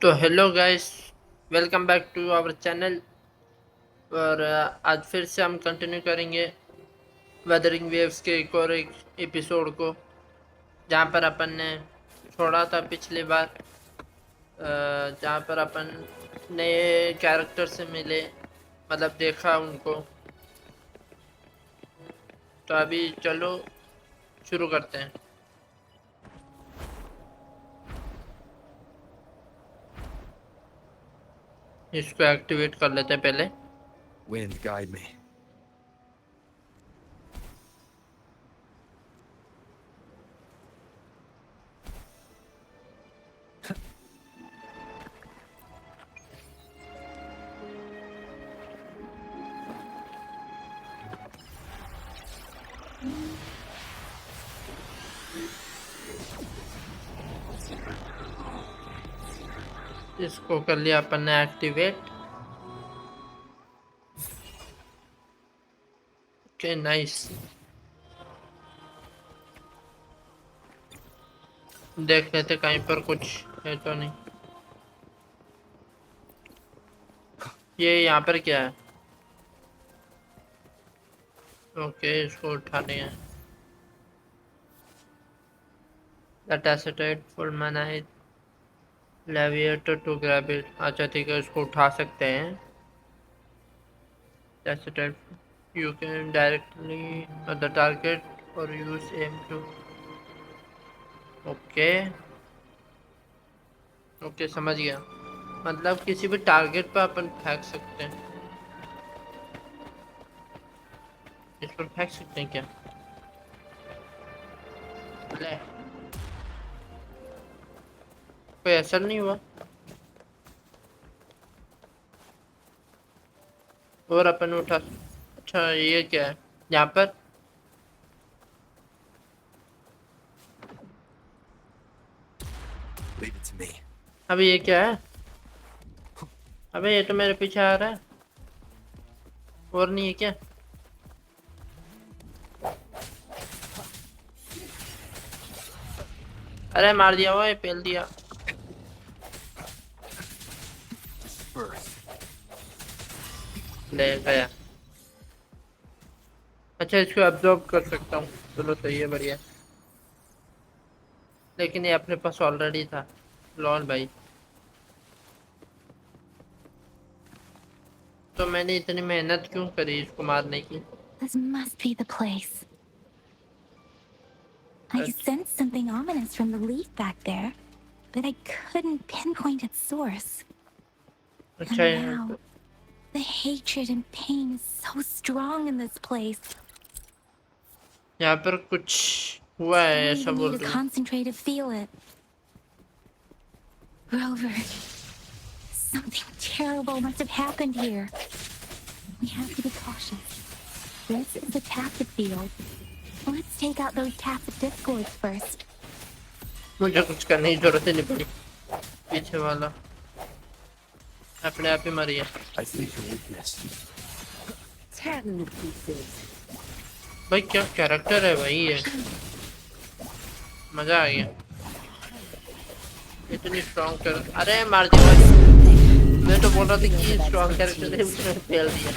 तो hello guys, welcome back to our channel. और आज फिर से हम कंटिन्यू करेंगे वेदरिंग वेव्स के एक एपिसोड को, जहाँ पर अपन ने छोड़ा था पिछली बार। जहाँ पर अपन नए कैरेक्टर से मिले, मतलब देखा उनको। तो अभी चलो शुरू करते हैं। इसको एक्टिवेट कर लेते हैं पहले। Wind, guide me. इसको कर लिया अपन ने एक्टिवेट। Okay, nice. देख लेते कहीं पर कुछ है तो नहीं। ये यहाँ पर क्या है? ओके, इसको उठाने हैं। That acetate full mannite levitator to grab it. अच्छा ठीक है, इसको उठा सकते हैं। Acetate you can directly the target और use em too. Okay okay, समझ गया। मतलब किसी भी टारगेट पर अपन फेंक सकते हैं। इस पर फेंक सकते हैं क्या? ले, कोई असर नहीं हुआ। और अपन उठा। अच्छा ये क्या है यहाँ पर? Leave it to me. अबे ये क्या है? अबे ये तो मेरे पीछे आ रहा है। और नहीं है क्या? अरे मार दिया, वो पेल दिया। First. ले गया। अच्छा, इसको अब्जॉर्ब कर सकता हूँ। चलो सही है, बढ़िया। लेकिन ये अपने पास ऑलरेडी था। लॉल भाई, तो मैंने इतनी मेहनत क्यों करी इसको मारने की? This must be the place. I sensed something ominous from the leaf back there, but I couldn't pinpoint its source. अच्छा And now, the hatred and pain is so strong in this place. यहाँ पर कुछ हुआ है I ऐसा even बोल need to रही। concentrate to feel it. Rover, something terrible must have happened here. We have to be cautious. This is a tacit field. Let's take out those tacit discords first. मुझे कुछ करने की जरूरत ही नहीं पड़ी। पीछे वाला अपने आप ही मर गया। I see your weakness. Tear them to pieces. भाई क्या कैरेक्टर है भाई ये, मजा आ गया। इतनी स्ट्रॉन्ग कर, अरे मार दिया भाई। मैं तो बोल रहा था कि स्ट्रॉन्ग कैरेक्टर है, उसने फेल दिया।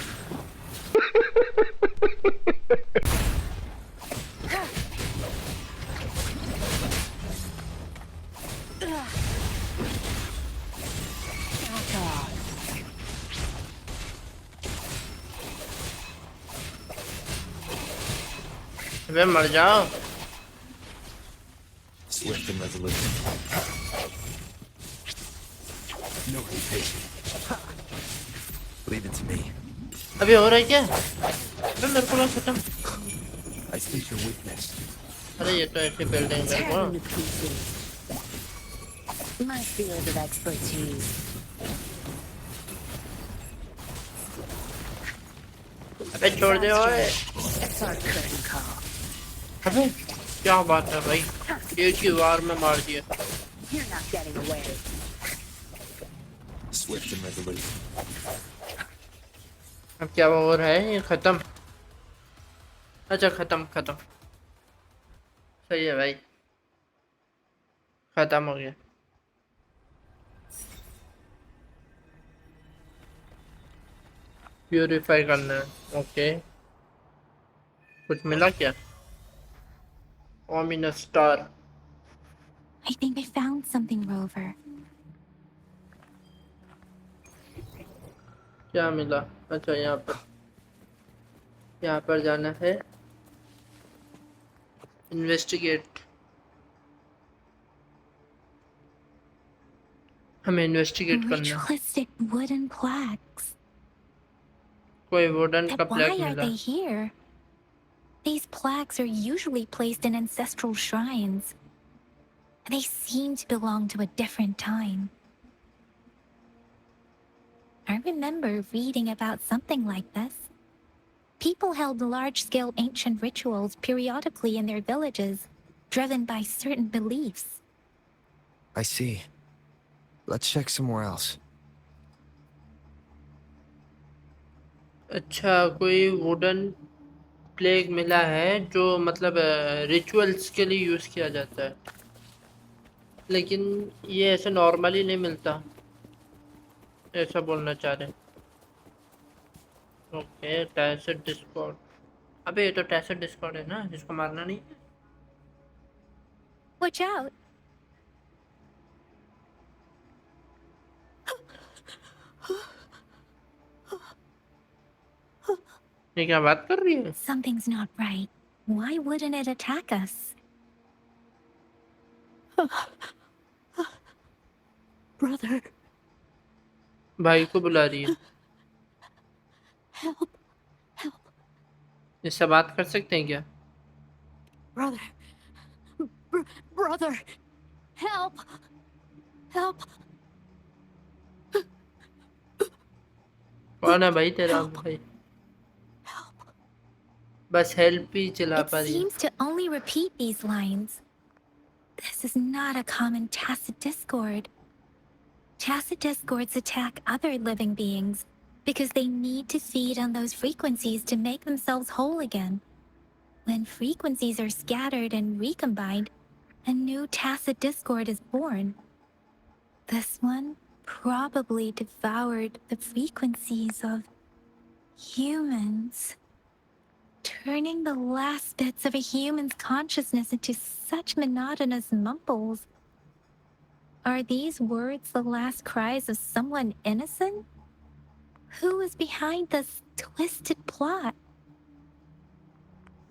अबे मर जाओ। Swift and resolute. No hesitation. Leave it to me. अभी हो रहा है क्या? अबे मेरे को लगा खत्म। I see your weakness. अरे ये तो ऐसे बिल्डिंग मेरे को। My field of expertise. अबे छोड़ दे ओए। It's our curtain call. अबे क्या बात है भाई, एक ही वार में मार दिया। You're not getting away. Swift and resolute. अब क्या हो रहा है? ये खत्म। अच्छा खत्म खत्म, सही है भाई, खत्म हो गया। प्यूरिफाई करना है। ओके, कुछ मिला क्या? Ominous star. I think I found something, Rover. क्या मिला? अच्छा, यहाँ पर जाना है। इन्वेस्टिगेट। हमें इन्वेस्टिगेट करना है। Ritualistic wooden plaques. कोई वुडन का But प्लेक why are मिला। they here? These plaques are usually placed in ancestral shrines. They seem to belong to a different time. I remember reading about something like this. People held large-scale ancient rituals periodically in their villages, driven by certain beliefs. I see. Let's check somewhere else. अच्छा, कोई wooden plague मिला है जो मतलब rituals के लिए use किया जाता है, लेकिन ये ऐसे नॉर्मली नहीं मिलता, ऐसा बोलना चाह रहे हैं। Okay, tacit discord. अबे ये तो टैसिड डिस्कॉर्ड है ना, जिसको मारना नहीं है। Watch out! ये क्या बात कर रही है? Something's not right. Why wouldn't it attack us? Brother, भाई को बुला रही है। help, help, इससे बात कर सकते हैं क्या? brother, brother, help, help, कौन है भाई तेरा help, भाई? help. बस हेल्प ही चिल्ला It पा रही है। seems to only repeat these lines. This is not a common tacit discord. Tacit discords attack other living beings because they need to feed on those frequencies to make themselves whole again. When frequencies are scattered and recombined, a new tacit discord is born. This one probably devoured the frequencies of humans, turning the last bits of a human's consciousness into such monotonous mumbles. Are these words the last cries of someone innocent? Who is behind this twisted plot?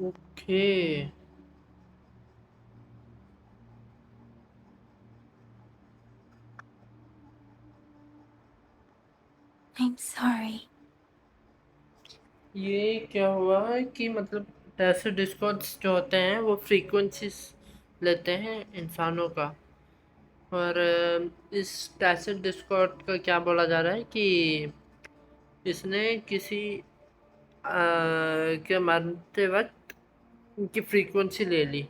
Okay, I'm sorry. ये क्या हुआ है कि मतलब टैसिड discords जो होते हैं वो फ्रीक्वेंसीज लेते हैं इंसानों का, और इस टैसिड डिस्कॉर्ड का क्या बोला जा रहा है कि इसने किसी के मरते वक्त उनकी फ्रीक्वेंसी ले ली।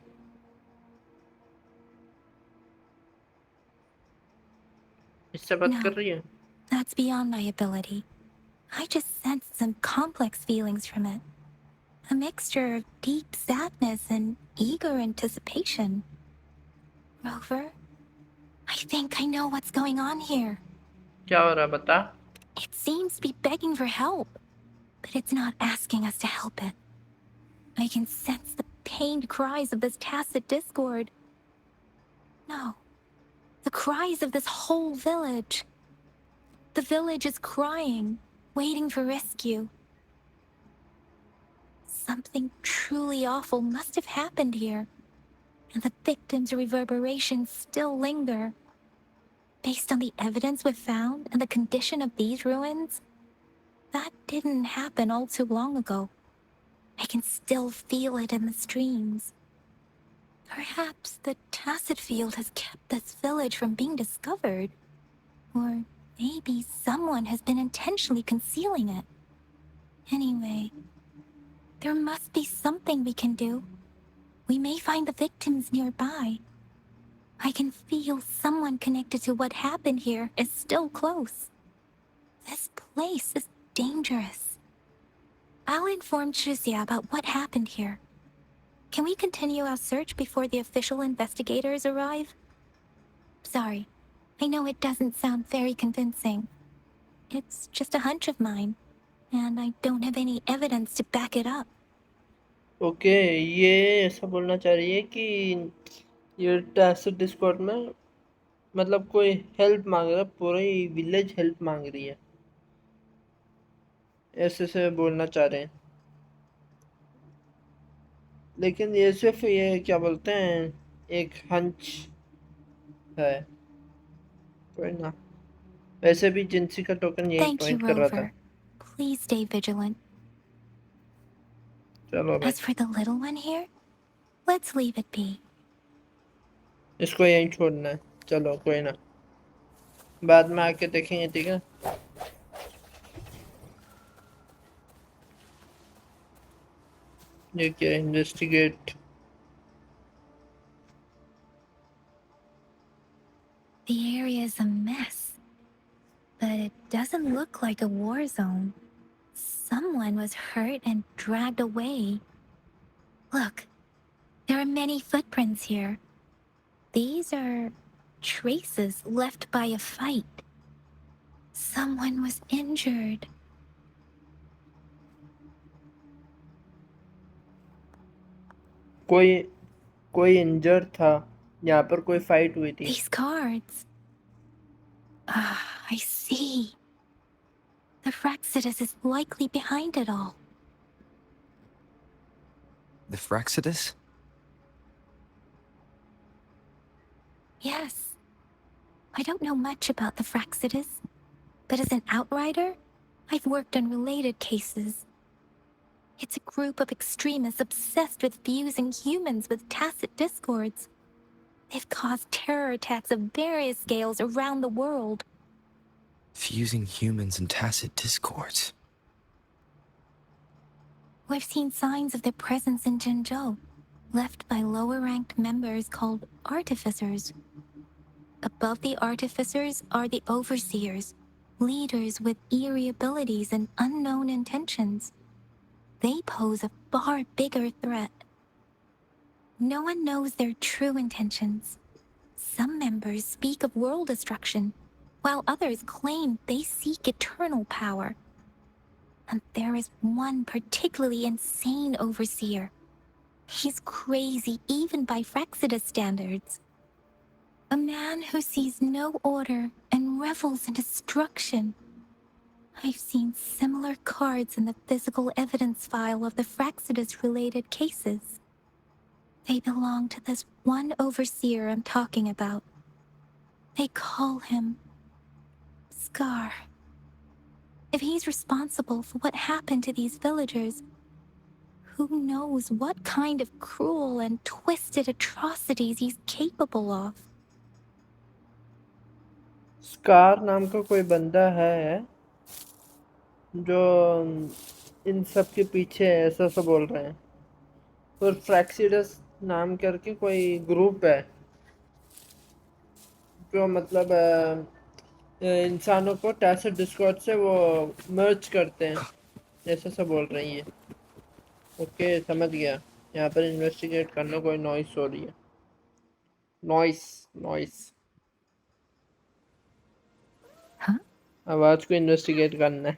इससे बात कर No, रही है। that's beyond my ability. I just sensed some complex feelings from it. A mixture of deep sadness and eager anticipation. Rover, I think I know what's going on here. क्या हो रहा है बता? It seems to be begging for help, but it's not asking us to help it. I can sense the pained cries of this tacit discord. No, the cries of this whole village. The village is crying, waiting for rescue. Something truly awful must have happened here, and the victims' reverberations still linger. Based on the evidence we've found and the condition of these ruins, that didn't happen all too long ago. I can still feel it in the streams. Perhaps the tacit field has kept this village from being discovered. Or maybe someone has been intentionally concealing it. Anyway, there must be something we can do. We may find the victims nearby. I can feel someone connected to what happened here is still close. This place is dangerous. I'll inform Chuzia about what happened here. Can we continue our search before the official investigators arrive? Sorry, I know it doesn't sound very convincing. It's just a hunch of mine, and I don't have any evidence to back it up. Okay, ये ऐसा बोलना चाह रही है कि ये टैसिड Discord में मतलब कोई हेल्प मांग रहा है, पूरी विलेज हेल्प मांग रही है, ऐसे से बोलना चाह रहे हैं। लेकिन ये सिर्फ ये क्या बोलते हैं, एक हंच है। कोई ना, वैसे भी जिंसी का टोकन यही Thank you, पॉइंट कर रहा था। Rover. Please stay vigilant. चलो भाई, As for the little one here, let's leave it be. इसको यहीं छोड़ना है। चलो कोई ना, बाद में आके देखेंगे, ठीक है। ये क्या, investigate. The area is a mess, but it doesn't look like a war zone. Someone was hurt and dragged away. Look, there are many footprints here. These are traces left by a fight. Someone was injured. कोई कोई injured था, यहाँ पर कोई fight हुई थी। These cards. Ah, I see. The Frexidus is likely behind it all. The Frexidus? Yes. I don't know much about the Frexidus, but as an outrider, I've worked on related cases. It's a group of extremists obsessed with fusing humans with tacit discords. They've caused terror attacks of various scales around the world. Fusing humans and tacit discords. We've seen signs of their presence in Jinzhou, left by lower-ranked members called artificers. Above the artificers are the overseers, leaders with eerie abilities and unknown intentions. They pose a far bigger threat. No one knows their true intentions. Some members speak of world destruction, while others claim they seek eternal power. And there is one particularly insane overseer. He's crazy even by Frexidus standards. A man who sees no order and revels in destruction. I've seen similar cards in the physical evidence file of the Frexidus-related cases. They belong to this one overseer I'm talking about. They call him Scar. If he's responsible for what happened to these villagers, who knows what kind of cruel and twisted atrocities he's capable of? Scar नाम का कोई बंदा है जो इन सब के पीछे है, ऐसा सब बोल रहे हैं। और फ्रैक्सिडस नाम करके कोई ग्रुप है जो मतलब इंसानों को टैसिड डिस्कॉर्ड से वो मर्ज करते हैं, ऐसा सब बोल रही है। ओके, समझ गया। यहाँ पर इन्वेस्टिगेट करना, कोई नॉइस हो रही है। Noise noise Huh? आवाज को इन्वेस्टिगेट करना है।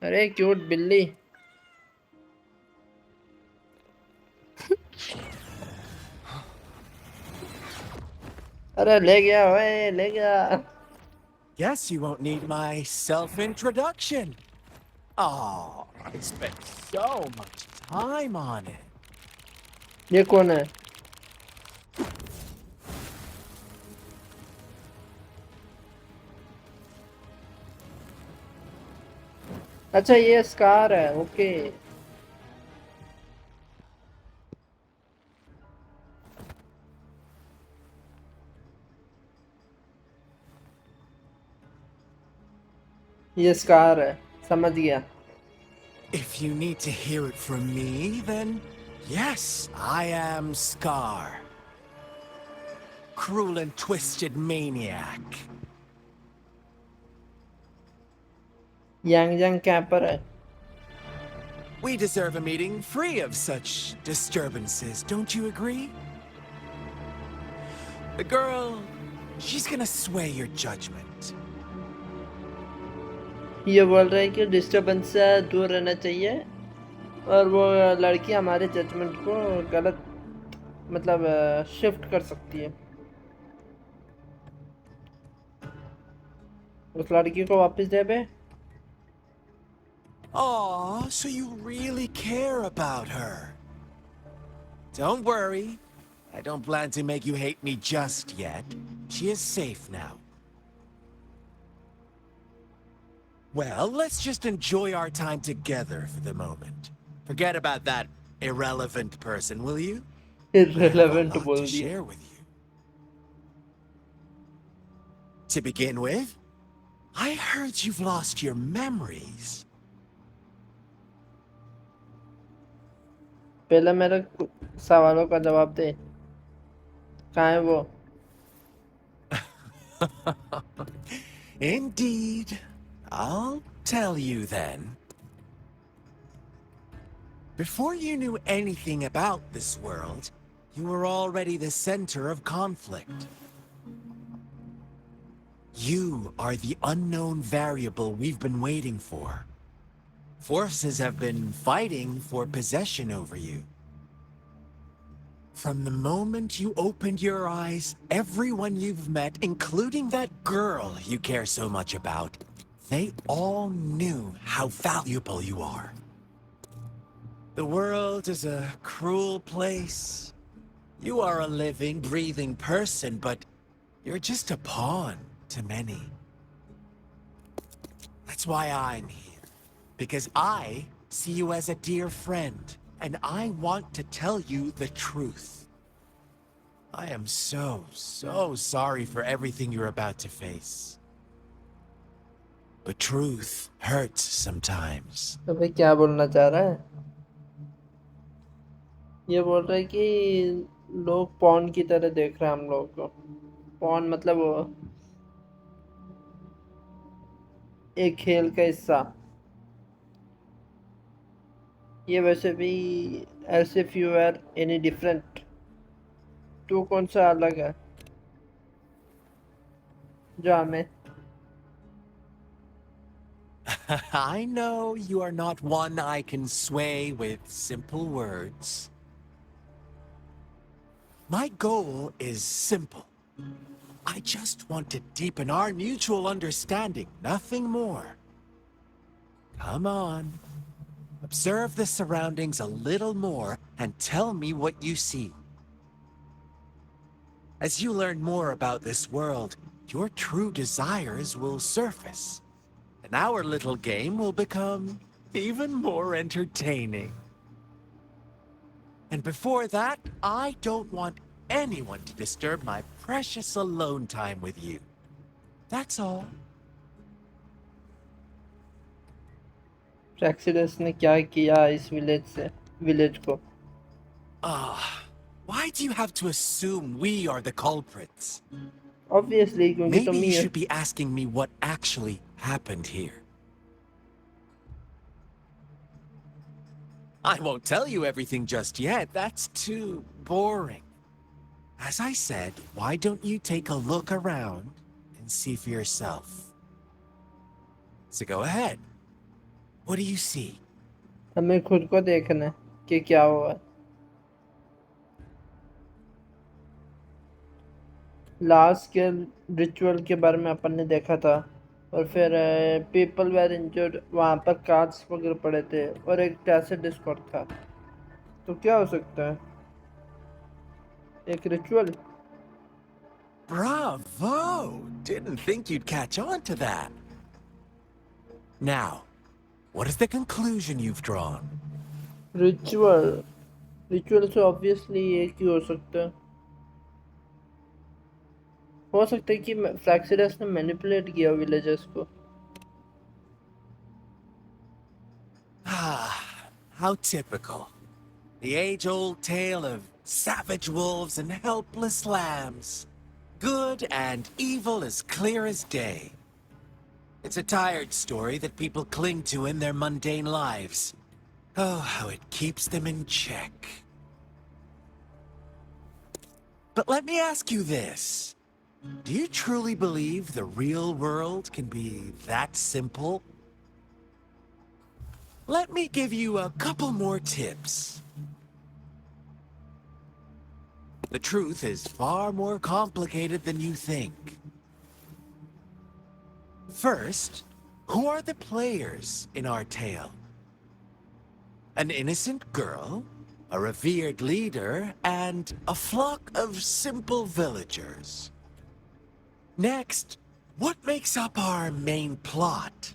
अरे क्यूट बिल्ली। अरे ले गया, ओए ले गया। Guess you won't need my self-introduction. Oh, I spent so much time on it. ये कौन है? अच्छा, ये स्कार है। ओके, ये स्कार है, समझ गया। If you need to hear it from me, then yes, I am Scar. Cruel and twisted maniac. Yang Yang camper है। We deserve a meeting free of such disturbances, don't you agree? The girl, she's gonna sway your judgment. ये बोल रहे हैं कि disturbance से दूर रहना चाहिए और वो लड़की हमारे जजमेंट को गलत मतलब शिफ्ट कर सकती है। उस लड़की को वापस दे बे। Aw, so you really care about her. Don't worry. I don't plan to make you hate me just yet. She is safe now. Well, let's just enjoy our time together for the moment. Forget about that irrelevant person, will you? I have a irrelevant lot to बोल दिया। share with you. To begin with, I heard you've lost your memories. पहले मेरे सवालों का जवाब दे। कहाँ है वो? Indeed. I'll tell you then. Before you knew anything about this world, you were already the center of conflict. You are the unknown variable we've been waiting for. Forces have been fighting for possession over you. From the moment you opened your eyes, everyone you've met, including that girl you care so much about, they all knew how valuable you are. The world is a cruel place. You are a living, breathing person, but you're just a pawn to many. That's why I'm here. Because I see you as a dear friend, and I want to tell you the truth. I am so sorry for everything you're about to face. But truth hurts sometimes. तो भाई क्या बोलना चाह रहा है? ये बोल रहा है कि लोग पॉन की तरह देख रहे हैं हम लोग को। पॉन मतलब वो एक खेल का हिस्सा। ये वैसे भी as if you are any different. तू कौन सा अलग है जो हमें? I know you are not one I can sway with simple words. My goal is simple. I just want to deepen our mutual understanding, nothing more. Come on. Observe the surroundings a little more and tell me what you see. As you learn more about this world, your true desires will surface. And our little game will become even more entertaining. And before that, I don't want anyone to disturb my precious alone time with you. That's all. फ्रैक्सिडस ने क्या किया इस village को? Why do you have to assume we are the culprits? Obviously क्योंकि Maybe तुम you ही है। should be asking me what actually happened here. I won't tell you everything just yet. That's too boring. As I said, why don't you take a look around and see for yourself? So go ahead. What do you see? हमें खुद को देखना है कि क्या हुआ। Last के ritual के बारे में अपन ने देखा था और फिर पीपल वेर इंजर्ड, वहाँ पर कार्ड्स वगैरह पड़े थे और एक टैसिड डिस्कॉर्ड था। तो क्या हो सकता है? एक ritual? Bravo! Didn't think you'd catch on to that. Now, what is the conclusion you've drawn? Ritual? Ritual से ऑब्वियसली एक ही हो सकता है कि फ्लैक्सिडस ने मैनिपुलेट किया विलेजर्स को। Ah, how typical. The age-old tale of savage wolves and helpless lambs. Good and evil as clear as day. It's a tired story that people cling to in their mundane lives. Oh, how it keeps them in check. But let me ask you this. Do you truly believe the real world can be that simple? Let me give you a couple more tips. The truth is far more complicated than you think. First, who are the players in our tale? An innocent girl, a revered leader, and a flock of simple villagers. Next, what makes up our main plot?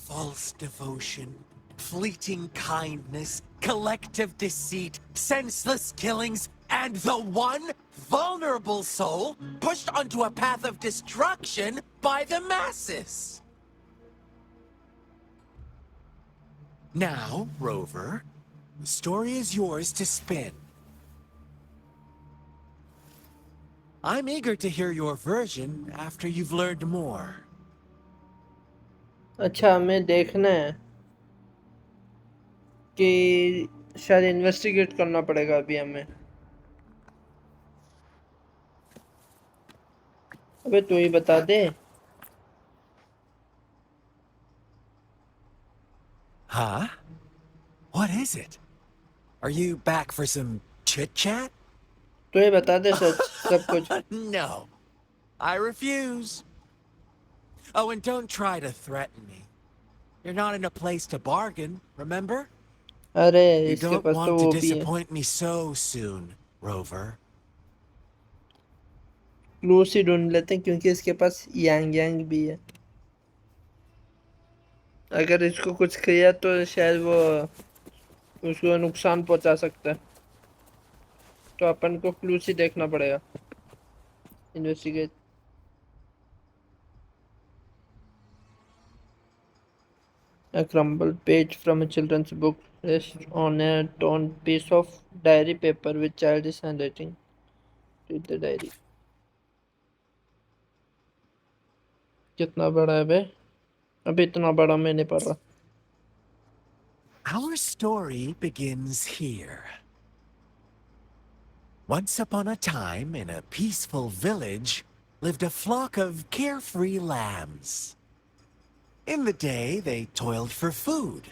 False devotion, fleeting kindness, collective deceit, senseless killings, and the one vulnerable soul pushed onto a path of destruction by the masses. Now, Rover, the story is yours to spin. I'm eager to hear your version after you've learned more. अच्छा, हमें देखना है कि शायद investigate करना पड़ेगा अभी हमें। अबे तू ही बता दे। Huh? What is it? Are you back for some chit-chat? तू ही बता दे सच सब कुछ। No, I refuse. Oh, and don't try to threaten me. You're not in a place to bargain, remember? अरे You इसके don't पास तो want to वो भी है, disappoint me so soon, Rover. Clues ही ढूंढ लेते हैं क्योंकि इसके पास यांग यांग भी है। अगर इसको कुछ किया तो शायद वो उसको नुकसान पहुंचा सकता है, तो अपन को क्लूज ही देखना पड़ेगा। Investigate. A crumpled page from a children's book rests on a torn piece of diary paper with childish handwriting. Read the diary. कितना बड़ा है बे? अभी इतना बड़ा मैं नहीं पढ़ रहा। Our story begins here. Once upon a time, in a peaceful village, lived a flock of carefree lambs. In the day, they toiled for food,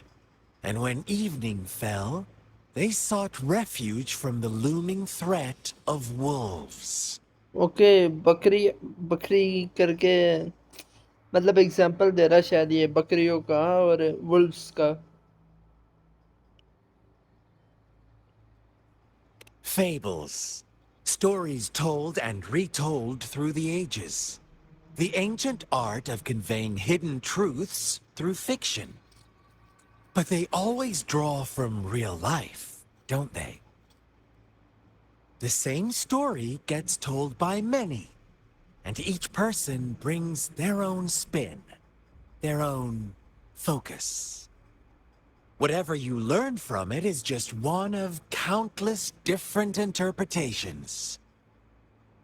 and when evening fell, they sought refuge from the looming threat of wolves. Okay, बकरी बकरी करके मतलब example दे रहा शायद ये बकरियों का और वुल्व्स का। Fables. Stories told and retold through the ages. The ancient art of conveying hidden truths through fiction. But they always draw from real life, don't they? The same story gets told by many, and each person brings their own spin, their own focus. Whatever you learn from it is just one of countless different interpretations.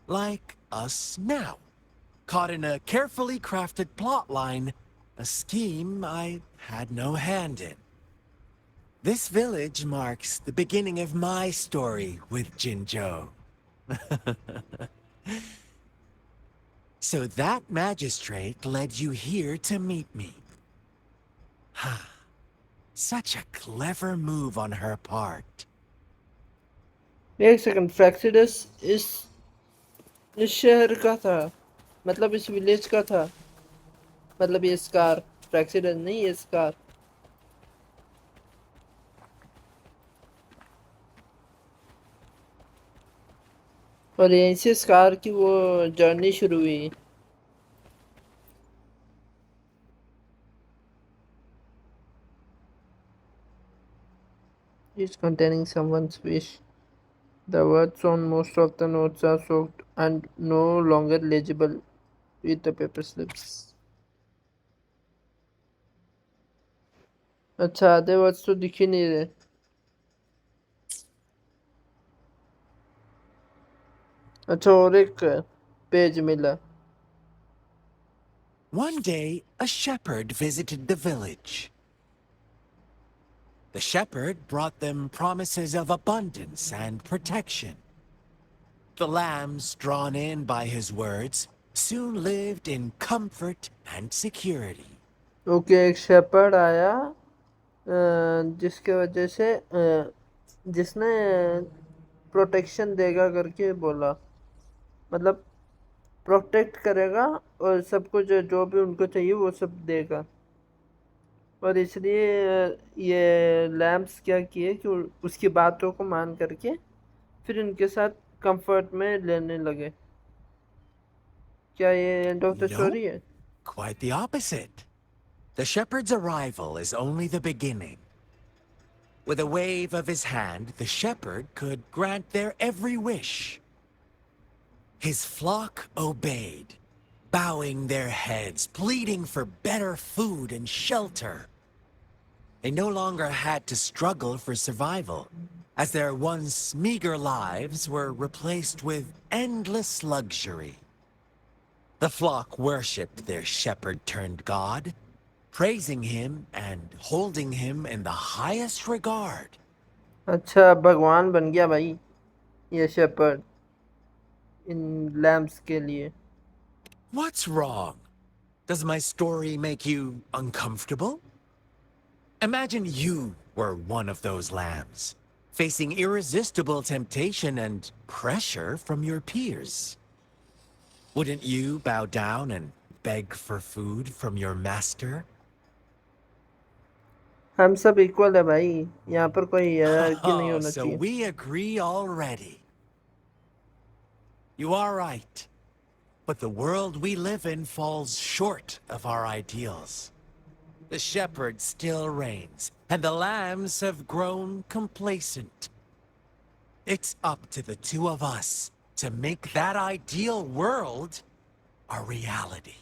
Like us now, caught in a carefully crafted plotline, a scheme I had no hand in. This village marks the beginning of my story with Jinzhou. So that magistrate led you here to meet me. Such a clever move on her part. एक second, फ्रैक्सिडस इस शहर का था, मतलब इस village का था, मतलब ये स्कार फ्रैक्सिडस नहीं, ये स्कार। और यहीं से स्कार की वो जर्नी शुरू हुई। It's containing someone's wish. The words on most of the notes are soaked and no longer legible with the paper slips. अच्छा, आधे वर्ड्स तो दिख ही नहीं रहे। अच्छा, और एक पेज मिला। One day, a shepherd visited the village. The shepherd brought them promises of abundance and protection. The lambs, drawn in by his words, soon lived in comfort and security. Okay, एक shepherd आया जिसके वजह से जिसने protection देगा करके बोला, मतलब प्रोटेक्ट करेगा और सब कुछ जो भी उनको चाहिए वो सब देगा। और इसलिए ये लैम्प्स क्या किए कि उसकी बातों को मान करके फिर उनके साथ कंफर्ट में लेने लगे। क्या ये end of the Nope, story है? quite the opposite. The shepherd's arrival is only the beginning. With a wave of his hand, the shepherd could grant their every wish. His flock obeyed, bowing their heads, pleading for better food and shelter. They no longer had to struggle for survival, as their once meager lives were replaced with endless luxury. The flock worshipped their shepherd-turned-god, praising him and holding him in the highest regard. अच्छा, भगवान बन गया भाई ये shepherd इन lamps के लिए। What's wrong? Does my story make you uncomfortable? Imagine you were one of those lambs, facing irresistible temptation and pressure from your peers. Wouldn't you bow down and beg for food from your master? हम सब equal है भाई, यहाँ पर कोई hierarchy नहीं Oh, होना so चाहिए। we agree already. You are right. But the world we live in falls short of our ideals. The shepherd still reigns, and the lambs have grown complacent. It's up to the two of us to make that ideal world a reality.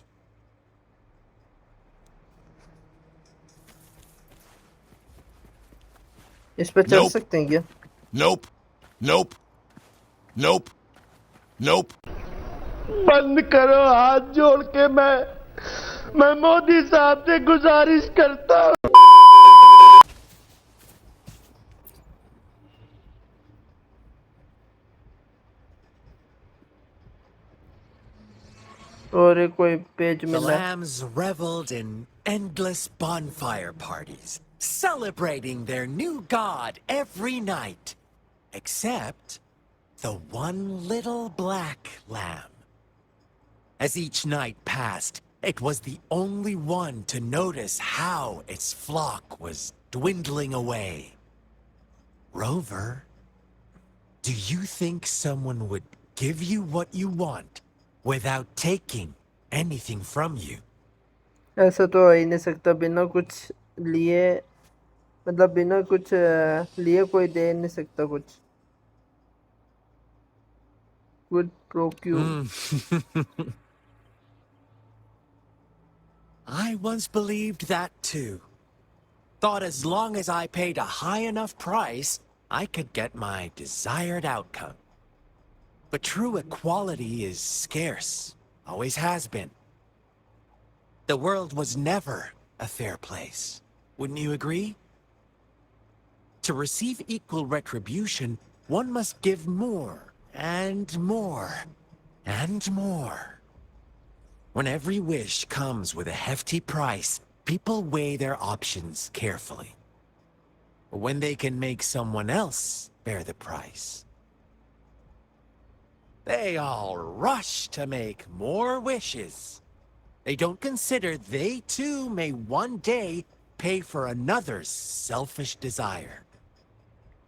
इस पे चल Nope. सकते हैं क्या? Nope. Nope. Nope. Nope. बंद करो, हाथ जोड़ के मैं मोदी साहब से गुजारिश करता हूँ। और एक कोई पेज The मिला। lambs reveled in endless bonfire parties, celebrating their new god every night. Except the one little black lamb. As each night passed, it was the only one to notice how its flock was dwindling away. Rover, do you think someone would give you what you want without taking anything from you? ऐसा तो हो ही नहीं सकता, बिना कुछ लिए, मतलब बिना कुछ लिए कोई दे नहीं सकता कुछ। Good प्रोक्यू। I once believed that too. Thought as long as I paid a high enough price, I could get my desired outcome. But true equality is scarce, always has been. The world was never a fair place. Wouldn't you agree? To receive equal retribution, one must give more, and more, and more. When every wish comes with a hefty price, people weigh their options carefully. But when they can make someone else bear the price, they all rush to make more wishes. They don't consider they too may one day pay for another's selfish desire.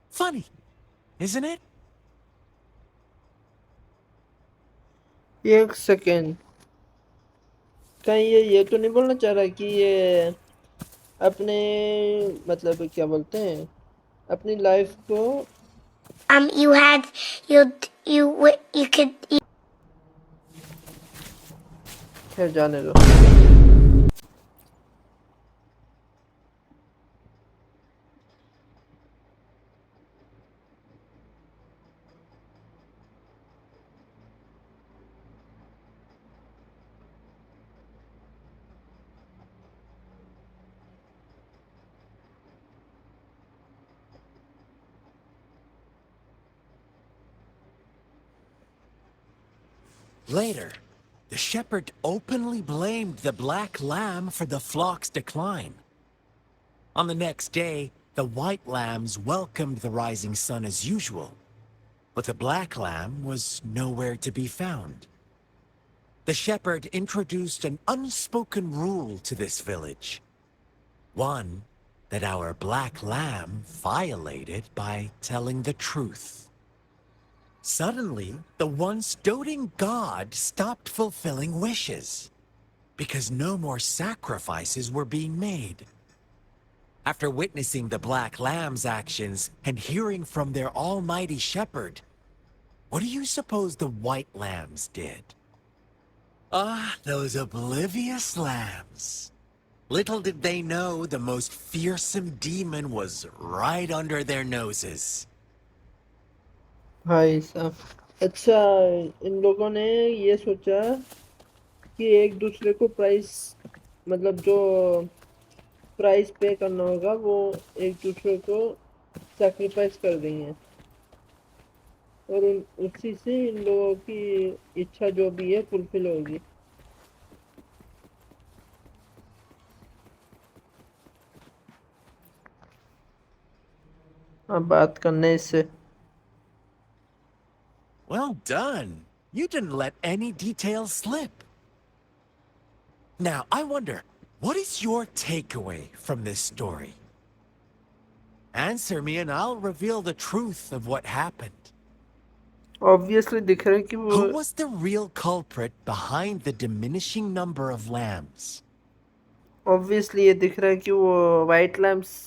Funny, isn't it? एक second, कहीं ये तो नहीं बोलना चाह रहा कि ये अपने, मतलब क्या बोलते हैं, अपनी लाइफ को you had you could खैर जाने दो। Later, the shepherd openly blamed the black lamb for the flock's decline. On the next day, the white lambs welcomed the rising sun as usual, but the black lamb was nowhere to be found. The shepherd introduced an unspoken rule to this village. One that our black lamb violated by telling the truth. Suddenly, the once doting god stopped fulfilling wishes because no more sacrifices were being made. After witnessing the black lamb's actions and hearing from their almighty shepherd, what do you suppose the white lambs did? Ah, those oblivious lambs. Little did they know the most fearsome demon was right under their noses. भाई साहब, अच्छा, इन लोगों ने ये सोचा कि एक दूसरे को प्राइस, मतलब जो प्राइस पे करना होगा वो एक दूसरे को सैक्रिफाइस कर देंगे, और उसी से इन लोगों की इच्छा जो भी है फुलफिल होगी। अब बात करने इससे। Well done. You didn't let any details slip. Now, I wonder, what is your takeaway from this story? Answer me and I'll reveal the truth of what happened. Obviously दिख रहा है कि वो Who was the real culprit behind the diminishing number of lambs? Obviously ये दिख रहा है कि वो वाइट लैम्प्स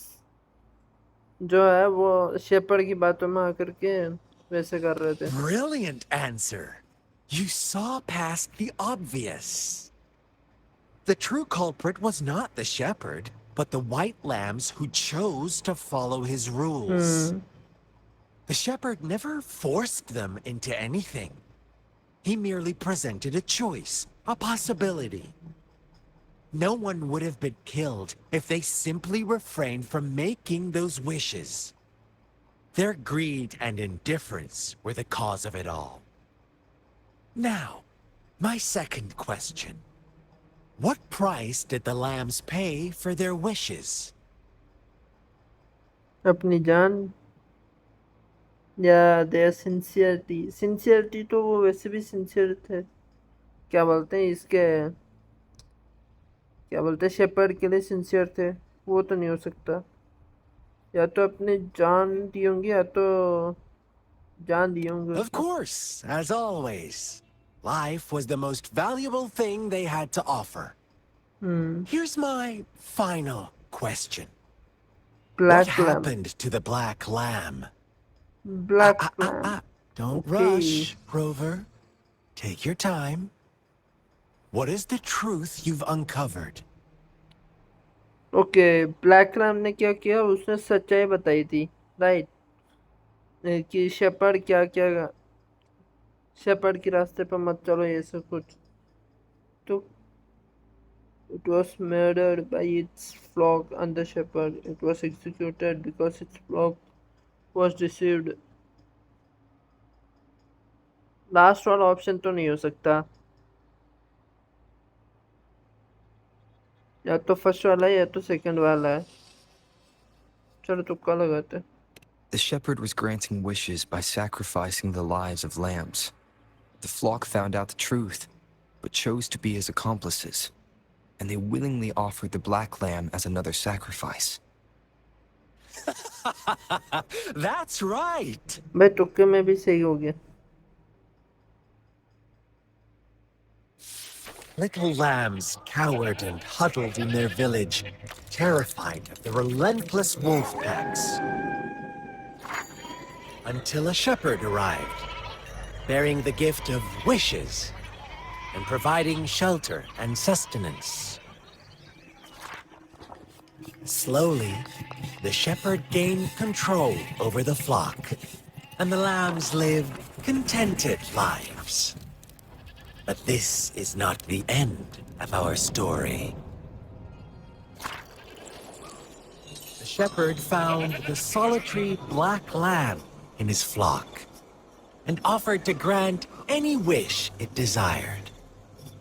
जो है वो शेपर्ड की बातों में आकर के वैसे कर रहे थे। Brilliant answer. You saw past the obvious. The true culprit was not the shepherd, but the white lambs who chose to follow his rules. The shepherd never forced them into anything. He merely presented a choice, a possibility. No one would have been killed if they simply refrained from making those wishes. Their greed and indifference were the cause of it all. Now, my second question. What price did the lambs pay for their wishes? अपनी जान या there sincerity तो वो वैसे भी sincere थे। क्या बोलते हैं इसके, क्या बोलते हैं, शेपर्ड के लिए सिंसियर थे, वो तो नहीं हो सकता। या तो अपनी जान दी होंगी या तो जान दी होंगी। Of course, as always. Life was the most valuable thing they had to offer. Here's my final question. What black lamp, happened to the black lamb? Black lamp. Don't Okay. rush, Rover. Take your time. What is the truth you've uncovered? Okay, black lamp ने क्या किया, उसने सच्चाई बताई थी, right, कि shepherd क्या क्या, शेपर्ड के रास्ते पर मत चलो, ये सब कुछ। तो it was murdered by its flock and the shepherd. It was executed because its flock was deceived. Last वाला ऑप्शन तो नहीं हो सकता, या तो फर्स्ट वाला है या तो सेकंड वाला है। चलो तुक्का लगाते हैं। The shepherd was granting wishes by sacrificing the lives of lambs. The flock found out the truth, but chose to be his accomplices, and they willingly offered the black lamb as another sacrifice. That's right. भाई तुक्के में भी सही हो गया। Little lambs cowered and huddled in their village, terrified of the relentless wolf packs. Until a shepherd arrived, bearing the gift of wishes and providing shelter and sustenance. Slowly, the shepherd gained control over the flock, and the lambs lived contented lives. But this is not the end of our story. The shepherd found the solitary black lamb in his flock and offered to grant any wish it desired.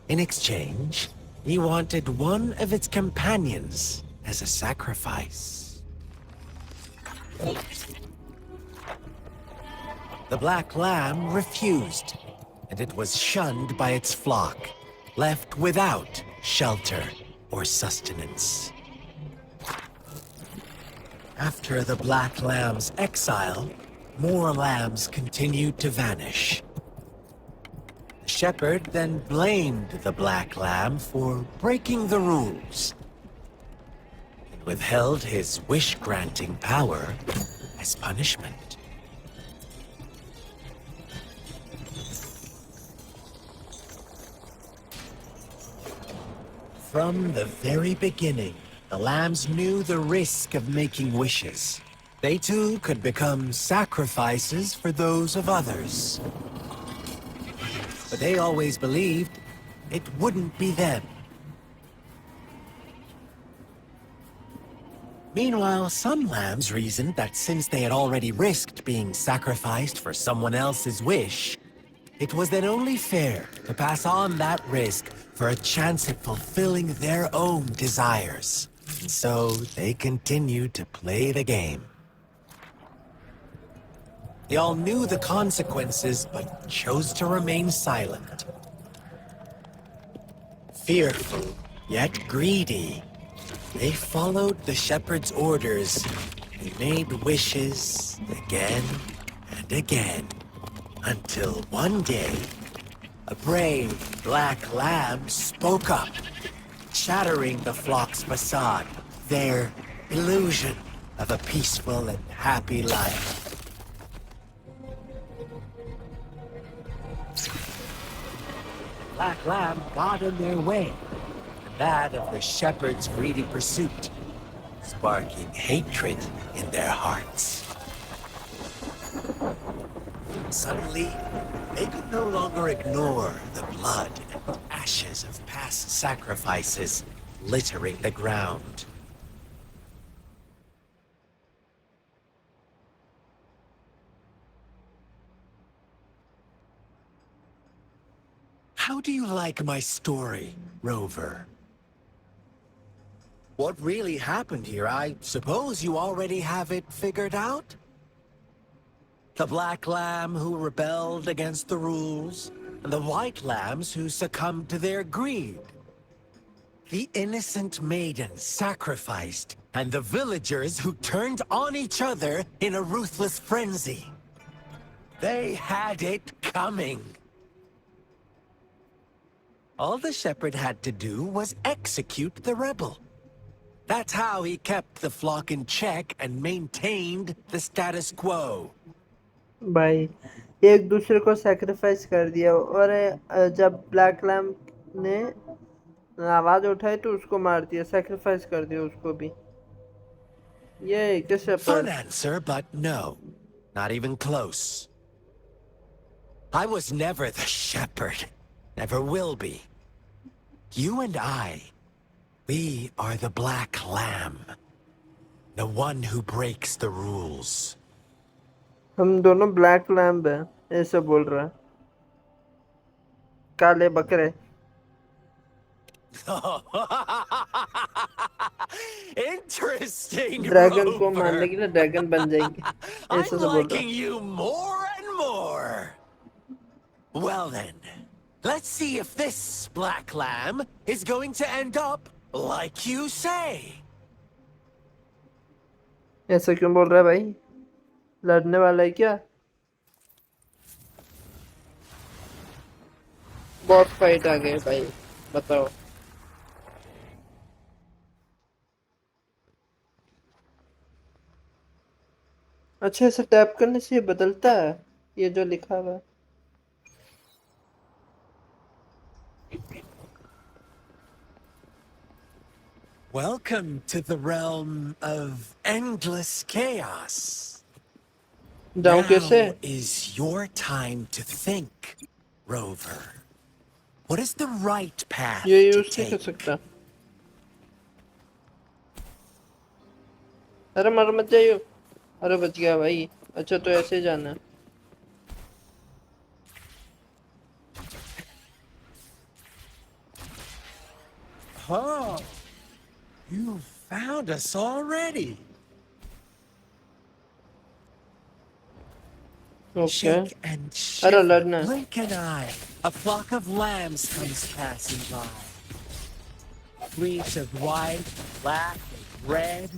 In exchange, he wanted one of its companions as a sacrifice. The black lamb refused, and it was shunned by its flock, left without shelter or sustenance. After the black lamb's exile, more lambs continued to vanish. The shepherd then blamed the black lamb for breaking the rules and withheld his wish-granting power as punishment. From the very beginning, the lambs knew the risk of making wishes. They too could become sacrifices for those of others. But they always believed it wouldn't be them. Meanwhile, some lambs reasoned that since they had already risked being sacrificed for someone else's wish, it was then only fair to pass on that risk for a chance at fulfilling their own desires. And so they continued to play the game. They all knew the consequences, but chose to remain silent. Fearful, yet greedy, they followed the shepherd's orders and made wishes again and again. Until one day, a brave black lamb spoke up, shattering the flock's facade, their illusion of a peaceful and happy life. Black lamb got in their way, and that of the shepherd's greedy pursuit, sparking hatred in their hearts. Suddenly, they could no longer ignore the blood and ashes of past sacrifices littering the ground. How do you like my story, Rover? What really happened here? I suppose you already have it figured out? The black lamb who rebelled against the rules, and the white lambs who succumbed to their greed. The innocent maiden sacrificed, and the villagers who turned on each other in a ruthless frenzy. They had it coming. All the shepherd had to do was execute the rebel. That's how he kept the flock in check and maintained the status quo. भाई एक दूसरे को sacrifice कर दिया और जब black lamp ने आवाज उठाई तो उसको मार दिया, सैक्रिफाइस कर दिया उसको भी। ये कैसे Fun answer, but no. Not even close. I was never the shepherd. Never will be. You and I, we are the black lamb. The one who breaks the rules. हम दोनों ब्लैक लैम्ब हैं, ऐसे बोल रहा है। काले बकरे। Interesting, dragon को Rover. मारने के लिए ड्रैगन बन जाएंगे, ऐसे I'm से बोल रहा liking you more and more. Well then, let's see if this black lamb is going to end up like you say. ऐसा क्यों बोल रहा है भाई? लड़ने वाला है क्या? बहुत फाइट आ गए भाई, बताओ। अच्छा, ऐसे टैप करने से ये बदलता है, ये जो लिखा हुआ है। Welcome to the realm of endless chaos. जाऊं कैसे? Now is your time to think, Rover. What is the right path ये to यूज नहीं कर take? सकता। अरे मर मत जाइयो। अरे बच गया भाई। अच्छा तो ऐसे ही जाना है। Oh, you found us already. Okay. Shake and अरे shiver, लड़ना है। blink an eye. A flock of lambs comes passing by. Fleece of white, black, and red.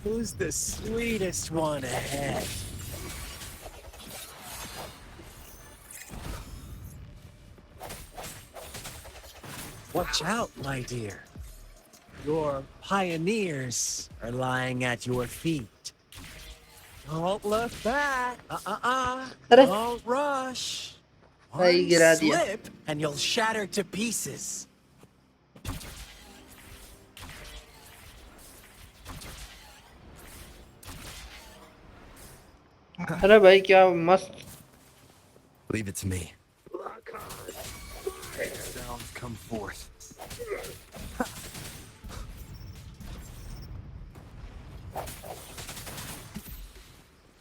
Who's the sweetest one ahead? Watch out, my dear. Your pioneers are lying at your feet. Don't look back. अरे Don't rush. भाई One गिरा दिया। slip and you'll shatter to pieces. अरे भाई क्या मस्त। Leave it to me. Sounds come forth.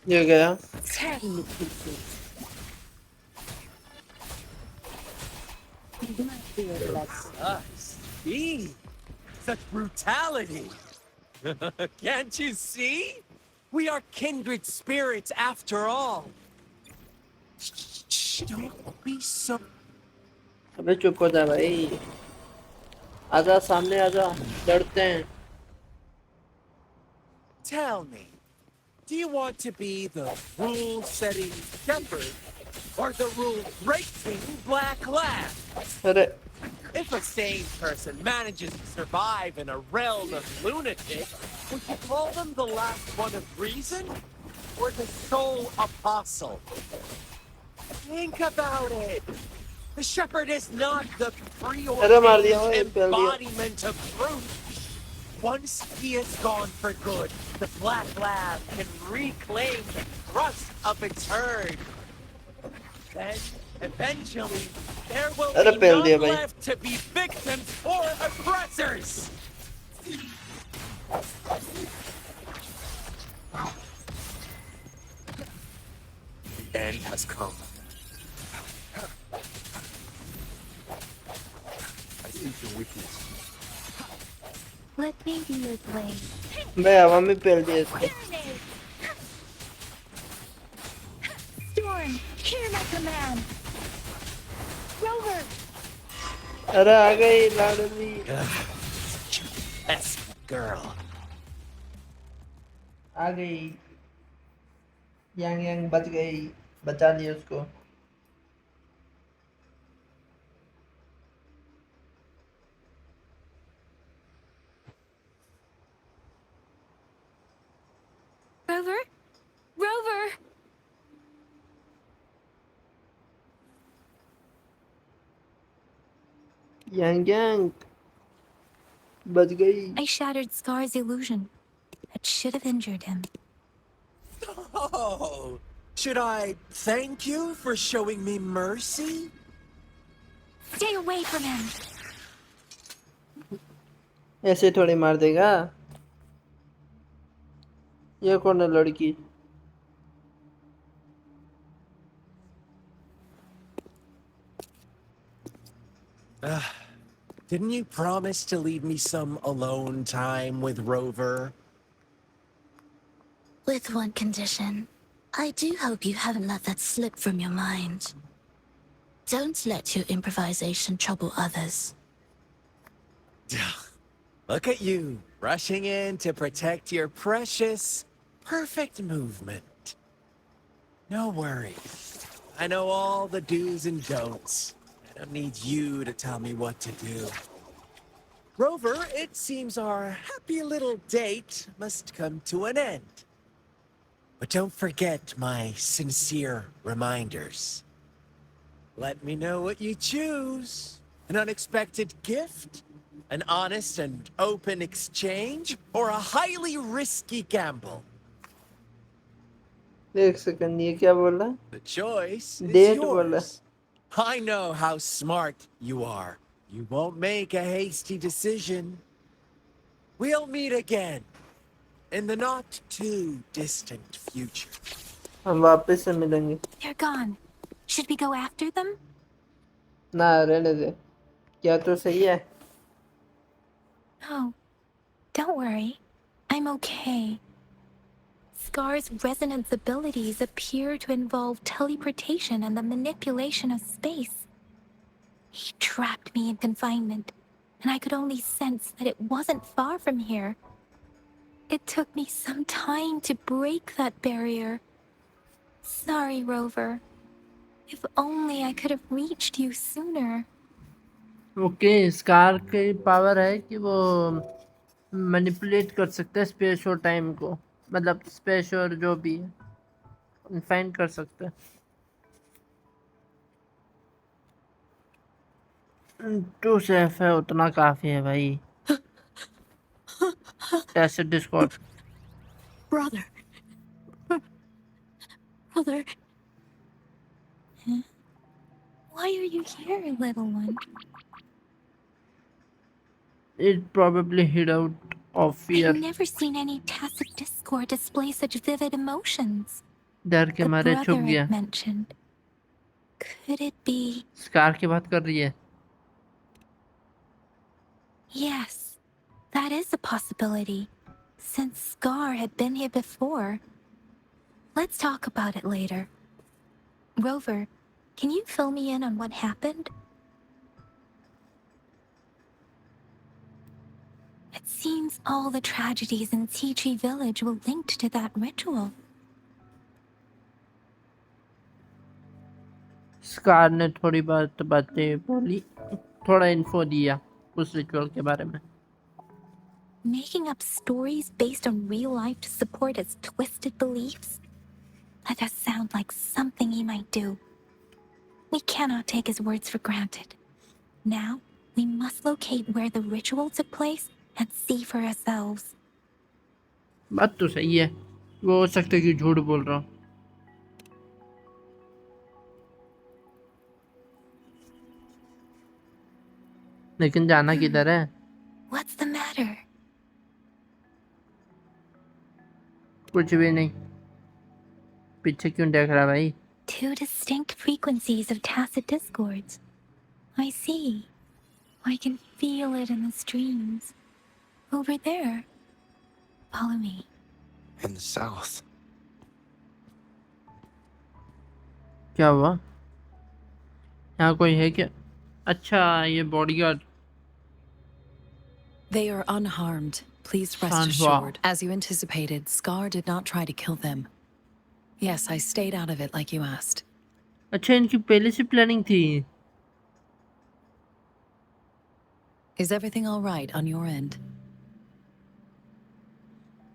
ये गया। Tear me to pieces. You might feel less. Us. Gee, such brutality. Can't you see? We are kindred spirits after all. Shh, don't be so... अबे चुप हो जा भाई। आजा सामने आजा, लड़ते हैं। Tell me, do you want to be the rule-setting shepherd or the rule-breaking black lab? अरे If a sane person manages to survive in a realm of lunatic, would you call them the last one of reason or the sole apostle? Think about it. The shepherd is not the अरे मार दिया भाई, preordained पेल दिया। embodiment of truth. Once he is gone for good, the black lab can reclaim the trust of its herd. Then, eventually, there will अरे be पेल दिया none भाई। left to be victims or oppressors. The end has come. I sense your weakness. Let me be your blade. मैं हवा में पेल दिया इसको। Serenade! Storm, hear my command. Rover, अरे आ गई लाडली। That's girl. आ गई। यांग यांग बच गई, बचा लिया उसको। Rover, Rover. यांग यांग बच गई। I shattered Scar's illusion. That should have injured him. Oh, should I thank you for showing me mercy? Stay away from him. ऐसे थोड़ी मार देगा। ये कौन है लड़की? Didn't you promise to leave me some alone time with Rover? With one condition. I do hope you haven't let that slip from your mind. Don't let your improvisation trouble others. Look at you, rushing in to protect your precious, perfect movement. No worries. I know all the do's and don'ts. I don't need you to tell me what to do. Rover, it seems our happy little date must come to an end. But don't forget my sincere reminders. Let me know what you choose. An unexpected gift? An honest and open exchange? Or a highly risky gamble? एक second, ये क्या बोला? The choice is Date बोला। yours. I know how smart you are. You won't make a hasty decision. We'll meet again in the not too distant future. हम वापस से मिलेंगे। They're gone. Should we go after them? ना रहने दे। क्या तो सही है? No. Don't worry. I'm okay. Scar's resonance abilities appear to involve teleportation and the manipulation of space. He trapped me in confinement, and I could only sense that it wasn't far from here. It took me some time to break that barrier. Sorry, Rover. If only I could have reached you sooner. Okay, scar की power है कि वो manipulate कर सकता है space और time को, मतलब स्पेस और जो भी है कन्फाइन कर सकता है। टू सेफ है, उतना काफी है भाई। ऐसे discord Brother. Brother. Huh? Why are you here, little one? It probably hid out of I've fear, never seen any tacit discord display such vivid emotions. डर के The मारे छुप brother गया। it mentioned. Could it be? Scar की बात कर रही है। Yes, that is a possibility. Since Scar had been here before. Let's talk about it later. Rover, can you fill me in on what happened? It seems all the tragedies in Tea Tree Village were linked to that ritual. Scar ने थोड़ी बातें बोली, थोड़ा info दिया उस ritual के बारे में। Making up stories based on real life to support his twisted beliefs? That does sound like something he might do. We cannot take his words for granted. Now, we must locate where the ritual took place and see for ourselves. बात तो सही है, वो हो सकता है कि झूठ बोल रहा हूँ। लेकिन जाना किधर है? What's the matter? कुछ भी नहीं। पीछे क्यों देख रहा भाई? Two distinct frequencies of tacit discords. I see. I can feel it in the streams. Over there. Follow me. In the south. क्या हुआ? यहाँ कोई है क्या? अच्छा, ये bodyguard. They are unharmed. Please rest Sanhua. assured. As you anticipated, Scar did not try to kill them. Yes, I stayed out of it like you asked. अच्छा, इनकी पहले से प्लानिंग थी। Is everything all right on your end?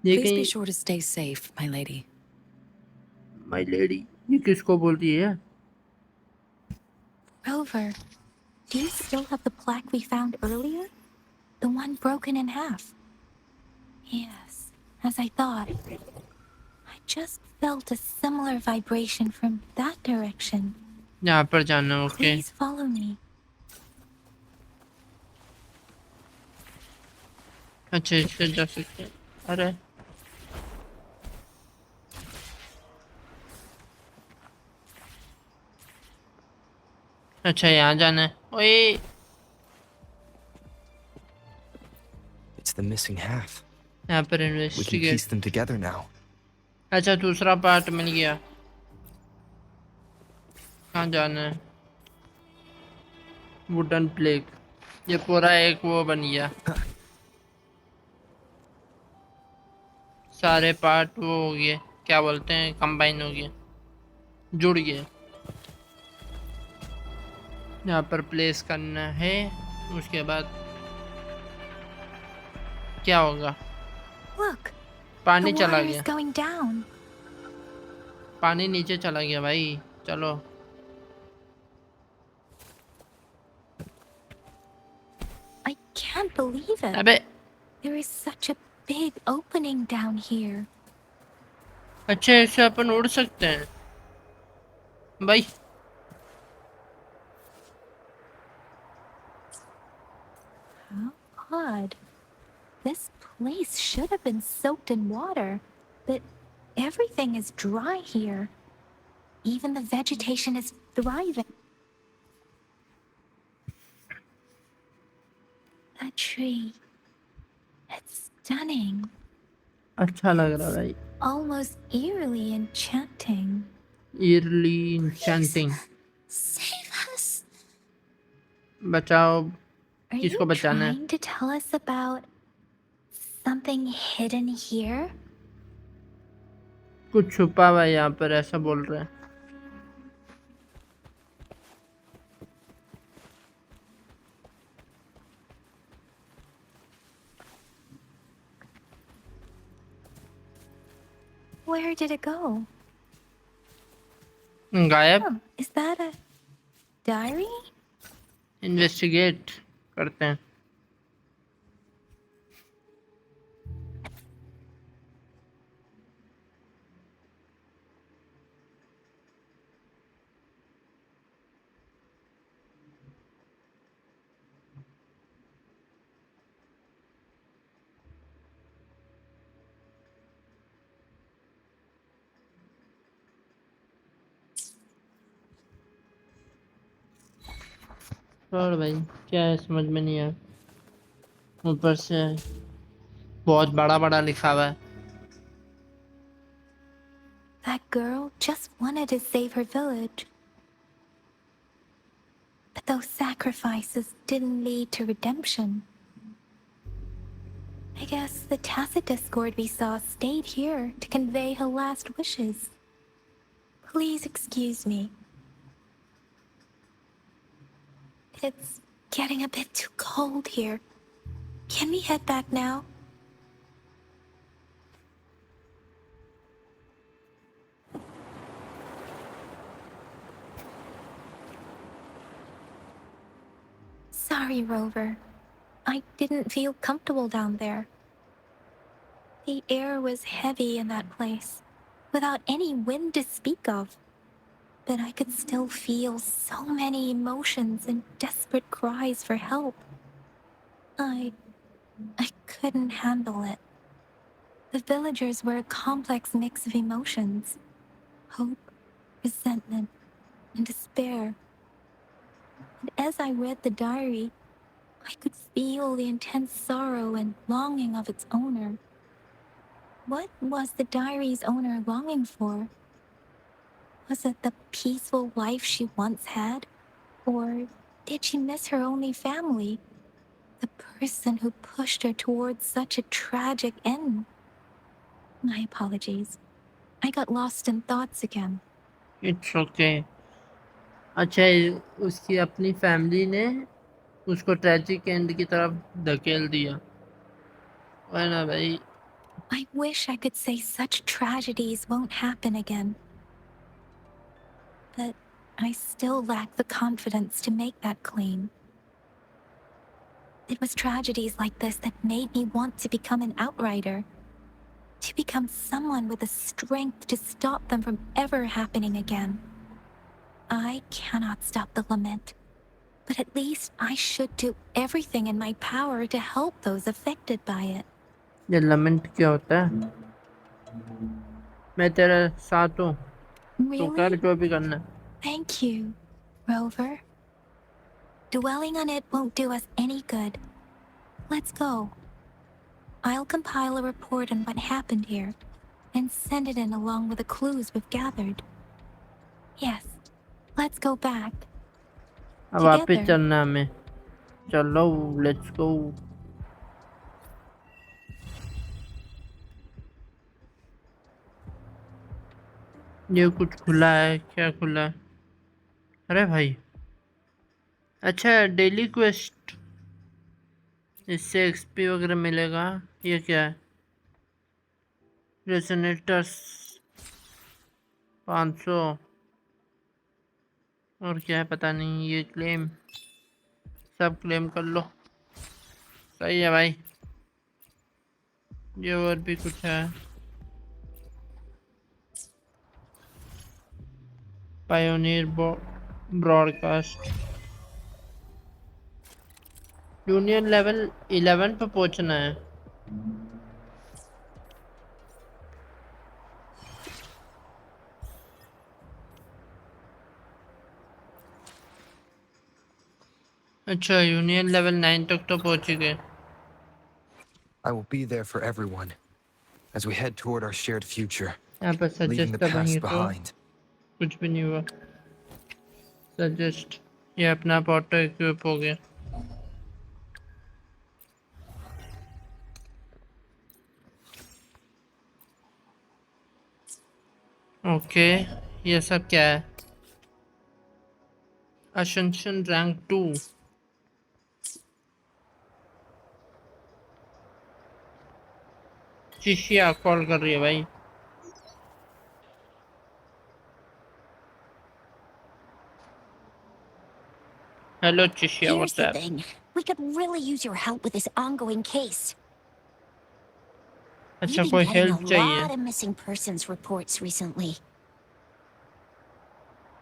ये Please be कहीं sure to stay safe, my lady. My lady, ये किसको बोल रही है? Rover, do you still have the plaque we found earlier? The one broken in half? Yes, as I thought. I just felt a similar vibration from that direction. यहाँ पर जाना, okay. Please follow me. अच्छा, इससे जा सकते हैं। अरे अच्छा, यहाँ जाना है। ओए, It's the missing half. यहाँ पर We can investigate. piece them together now. अच्छा, दूसरा पार्ट मिल गया। कहाँ जाना है? Wooden plague. ये पूरा एक वो बन गया। सारे पार्ट वो हो गए, क्या बोलते हैं, कंबाइन हो गए, जुड़ गए। यहाँ पर प्लेस करना है, उसके बाद क्या होगा? Look, पानी the चला water is गया, going down. पानी नीचे चला गया भाई। चलो, I can't believe it. अबे There is such a big opening down here. अच्छा, ऐसे अपन उड़ सकते हैं भाई? How odd. This place should have been soaked in water, but everything is dry here. Even the vegetation is thriving. The tree. It's stunning. अच्छा लग रहा है भाई. Almost eerily enchanting. Eerily enchanting. Save us. बचाओ. Are किसको you बचाना है? trying to tell us about something hidden here? कुछ छुपा हुआ है यहाँ पर, ऐसा बोल रहे हैं. Where did it go? गायब. Oh, is that a diary? Investigate करते हैं. और भाई क्या है, समझ में नहीं आया. ऊपर से बहुत बड़ा बड़ा लिखा हुआ है. That girl just wanted to save her village. But those sacrifices didn't lead to redemption. I guess the tacit discord we saw stayed here to convey her last wishes. Please excuse me. It's getting a bit too cold here. Can we head back now? Sorry, Rover. I didn't feel comfortable down there. The air was heavy in that place, without any wind to speak of. But I could still feel so many emotions and desperate cries for help. I couldn't handle it. The villagers were a complex mix of emotions: hope, resentment, and despair. And as I read the diary, I could feel the intense sorrow and longing of its owner. What was the diary's owner longing for? Was it the peaceful life she once had? Or did she miss her only family? The person who pushed her towards such a tragic end? My apologies. I got lost in thoughts again. It's okay. अच्छा, उसकी अपनी family ने उसको tragic and की तरफ धकेल दिया है ना भाई. I wish I could say such tragedies won't happen again. But I still lack the confidence to make that claim. It was tragedies like this that made me want to become an outrider. To become someone with the strength to stop them from ever happening again. I cannot stop the lament, but at least I should do everything in my power to help those affected by it. ये लमेंट क्या होता है? मैं तेरे साथ हूँ, तो कर Really? जो भी करना है. Thank you, Rover. Dwelling on it won't do us any good. Let's go. I'll compile a report on what happened here and send it in along with the clues we've gathered. Yes, let's go back. अब वापिस Together. चलना है हमें. चलो, let's go. ये कुछ खुला है, क्या खुला है? अरे भाई, अच्छा डेली क्वेस्ट, इससे एक्सपी वगैरह मिलेगा. ये क्या है? रेसोनेटर्स 500 और क्या है पता नहीं. ये क्लेम, सब क्लेम कर लो. सही है भाई. ये और भी कुछ है. Pioneer broadcast. यूनियन लेवल 11 पे पहुंचना है. अच्छा, यूनियन लेवल 9 तक तो पहुंच ही गए. I will be there for everyone as we head toward our shared future, यहाँ पर leaving सजेस्ट the past दबाएंगे तो behind. कुछ भी नहीं हुआ। सजेस्ट, ये अपना ऑटो इक्विप हो गया। ओके, ये सब क्या है? Ascension rank 2। चिशिया कॉल कर रही है भाई। Hello Chishiya, Here's the WhatsApp. thing. We could really use your help with this ongoing case. अच्छा, We've been कोई getting a हेल्प चाहिए? lot of missing persons reports recently.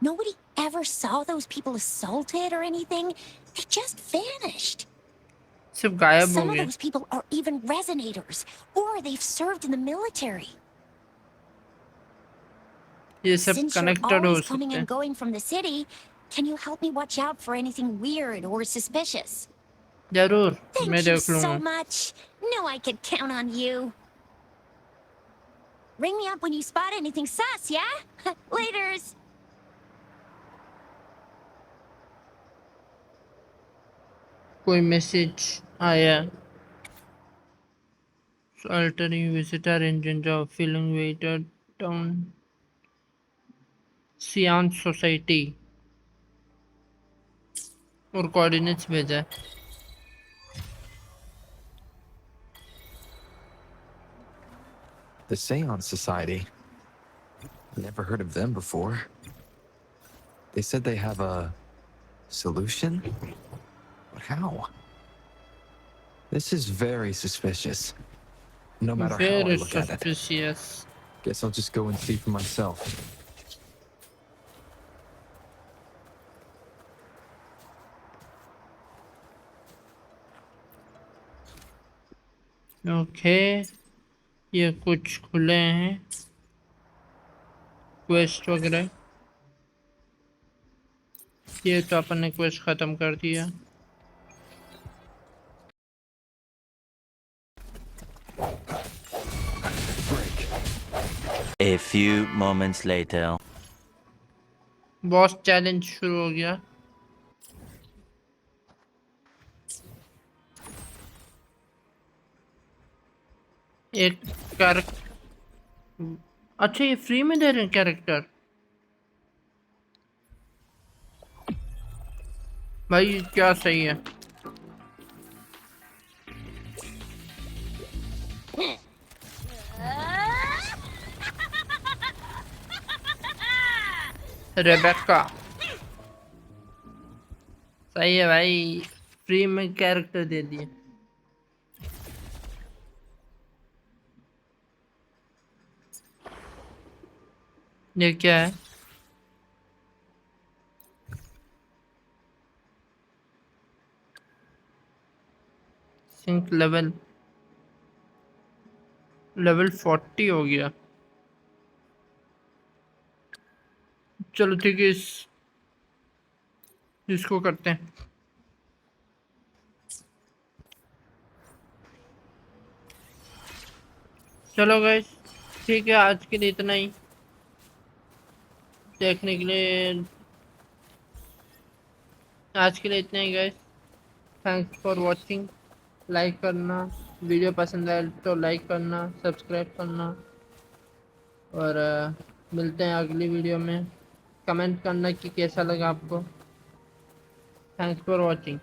Nobody ever saw those people assaulted or anything. They just vanished. सिर्फ गायब हो Some of गए। those people are even resonators, or they've served in the military. ये सब Since you're connected हो always coming सकते हैं। and going from the city, can you help me watch out for anything weird or suspicious? जरूर, मैं Thank you देख so लूंगा। much. Know I could count on you. Ring me up when you spot anything sus, yeah? Laters. कोई message आया? Altering visitor engine job, feeling weighted down. सियान society और coordinates भेजा है। The Seance Society. Never heard of them before. They said they have a solution? But how? This is very suspicious. No matter how I Very look at it. suspicious. Guess I'll just go and see for myself. Okay, ये कुछ खुले हैं quest वगैरह। ये तो अपन ने quest खत्म कर दिया। A few moments later. Boss challenge शुरू हो गया। एक कैरेक्टर, अच्छा ये फ्री में दे रहे हैं कैरेक्टर। भाई क्या सही है। रेबेक्का सही है भाई, फ्री में कैरेक्टर दे दिए। ये क्या है? सिंक लेवल 40 हो गया। चलो ठीक है, इसको करते हैं। चलो गाइस, ठीक है, आज के लिए इतना ही। देखने के लिए आज के लिए इतना ही guys. Thanks for watching. Like करना, वीडियो पसंद आए तो लाइक करना, सब्सक्राइब करना, और मिलते हैं अगली वीडियो में। कमेंट करना कि कैसा लगा आपको। Thanks for watching.